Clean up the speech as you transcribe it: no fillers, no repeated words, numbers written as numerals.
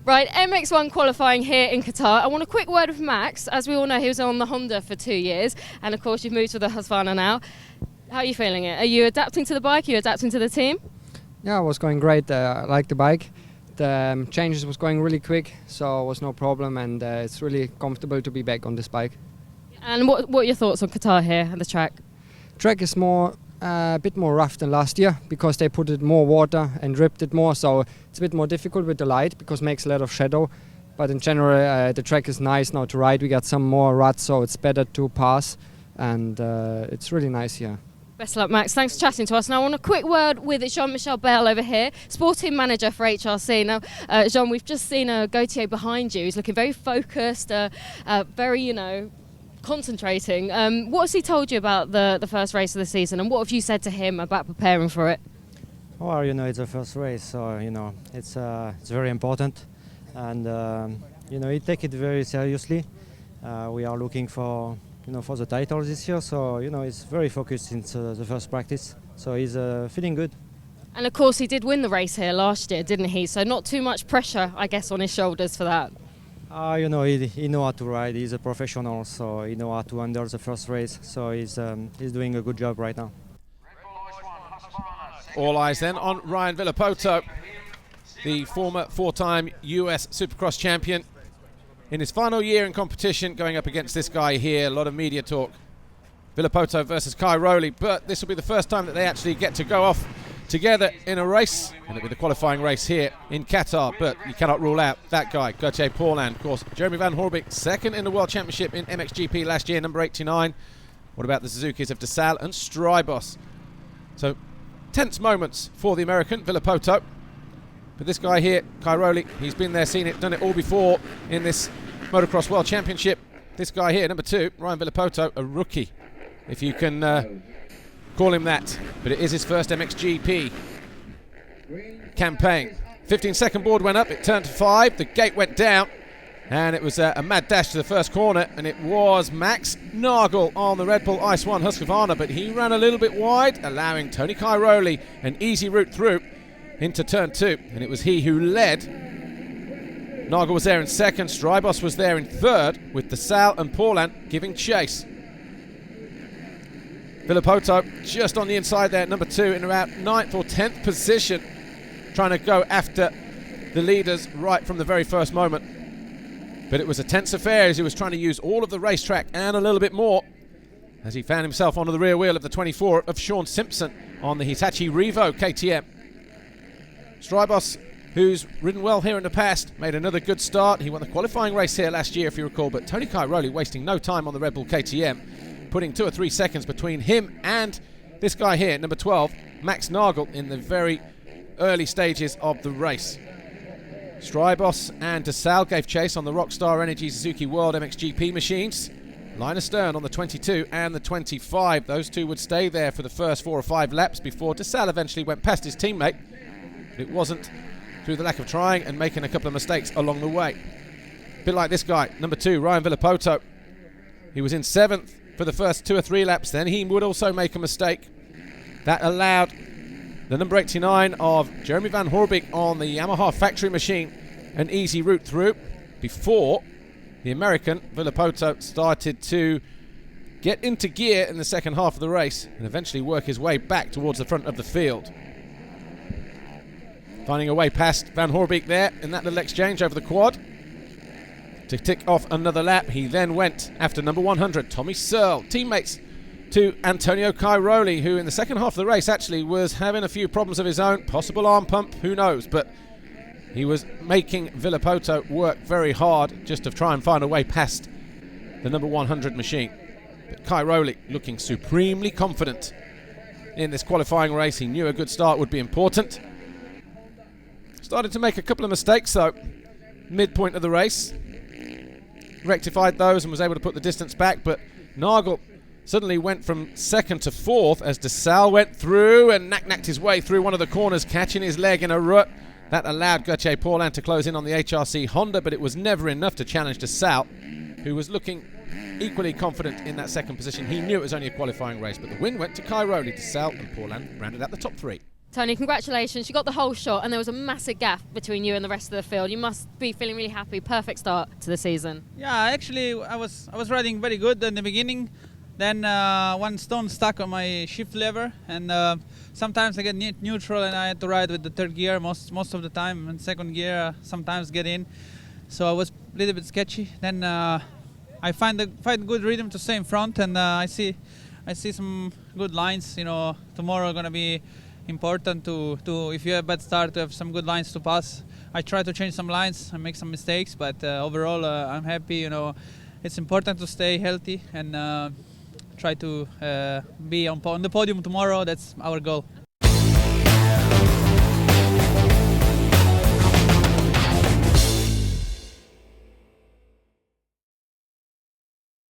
Right, MX1 qualifying here in Qatar. I want a quick word with Max. As we all know, he was on the Honda for 2 years, and of course you've moved to the Husqvarna now. How are you feeling it? Are you adapting to the bike? Are you adapting to the team? Yeah, it was going great. I like the bike. The changes was going really quick, so it was no problem, and it's really comfortable to be back on this bike. And what are your thoughts on Qatar here and the track? Track is a bit more rough than last year because they put it more water and ripped it more, so it's a bit more difficult with the light because it makes a lot of shadow. But in general, the track is nice now to ride. We got some more ruts, so it's better to pass, and it's really nice here. Best of luck, Max. Thanks for chatting to us. Now, I want a quick word with Jean-Michel Bell over here, sporting manager for HRC. Now, Jean, we've just seen Gautier behind you. He's looking very focused, very, concentrating. What has he told you about the first race of the season, and what have you said to him about preparing for it? Well, it's the first race, so it's very important, and he take it very seriously. We are looking for for the title this year, so he's very focused since the first practice, so he's feeling good. And of course, he did win the race here last year, didn't he? So not too much pressure, I guess, on his shoulders for that. He knows how to ride. He's a professional, so he knows how to handle the first race. So he's doing a good job right now. All eyes then on Ryan Villopoto, the former four-time US Supercross champion. In his final year in competition, going up against this guy here, a lot of media talk. Villopoto versus Cairoli, but this will be the first time that they actually get to go off together in a race, and it'll be the qualifying race here in Qatar, but you cannot rule out that guy, Gautier Paulin. Of course, Jeremy Van Horbeke, second in the World Championship in MXGP last year, number 89. What about the Suzukis of DeSalle and Strybos? So, tense moments for the American, Villopoto. But this guy here, Cairoli, he's been there, seen it, done it all before in this Motocross World Championship. This guy here, number 2, Ryan Villopoto, a rookie, if you can call him that, but it is his first MXGP campaign. 15-second board went up, it turned to 5, the gate went down, and it was a mad dash to the first corner, and it was Max Nagel on the Red Bull Ice 1 Husqvarna, but he ran a little bit wide, allowing Tony Cairoli an easy route through into turn 2, and it was he who led. Nagel was there in second, Strybos was there in third, with DeSalle and Paulin giving chase. Villopoto just on the inside there, number 2, in around 9th or 10th position, trying to go after the leaders right from the very first moment. But it was a tense affair as he was trying to use all of the racetrack and a little bit more as he found himself onto the rear wheel of the 24 of Sean Simpson on the Hitachi Revo KTM. Strybos, who's ridden well here in the past, made another good start. He won the qualifying race here last year, if you recall, but Tony Cairoli wasting no time on the Red Bull KTM, putting 2 or 3 seconds between him and this guy here, number 12, Max Nagel, in the very early stages of the race. Strybos and DeSalle gave chase on the Rockstar Energy Suzuki World MXGP machines. Linus Stern on the 22 and the 25. Those two would stay there for the first 4 or 5 laps before DeSalle eventually went past his teammate. But it wasn't through the lack of trying and making a couple of mistakes along the way. A bit like this guy, number 2, Ryan Villopoto. He was in 7th for the first 2 or 3 laps, then he would also make a mistake. That allowed the number 89 of Jeremy Van Horbeke on the Yamaha factory machine an easy route through before the American Villopoto started to get into gear in the second half of the race and eventually work his way back towards the front of the field. Finding a way past Van Horbeke there in that little exchange over the quad to tick off another lap. He then went after number 100, Tommy Searle, teammates to Antonio Cairoli, who in the second half of the race actually was having a few problems of his own, possible arm pump, who knows, but he was making Villopoto work very hard just to try and find a way past the number 100 machine. But Cairoli looking supremely confident in this qualifying race. He knew a good start would be important. Started to make a couple of mistakes though, midpoint of the race. Rectified those and was able to put the distance back, but Nagel suddenly went from 2nd to 4th as DeSalle went through and knacked his way through one of the corners, catching his leg in a rut. That allowed Gautier Paulin to close in on the HRC Honda, but it was never enough to challenge DeSalle, who was looking equally confident in that second position. He knew it was only a qualifying race, but the win went to Cairoli. DeSalle and Paulin rounded out the top 3. Tony, congratulations. You got the whole shot and there was a massive gap between you and the rest of the field. You must be feeling really happy. Perfect start to the season. Yeah, actually I was riding very good in the beginning. Then one stone stuck on my shift lever, and sometimes I get neutral and I had to ride with the third gear most of the time, and second gear sometimes get in. So I was a little bit sketchy. Then I find good rhythm to stay in front, and I see some good lines. You know, tomorrow gonna be important to if you have a bad start, to have some good lines to pass. I try to change some lines and make some mistakes, but overall I'm happy. You know, it's important to stay healthy and try to be on the podium tomorrow. That's our goal.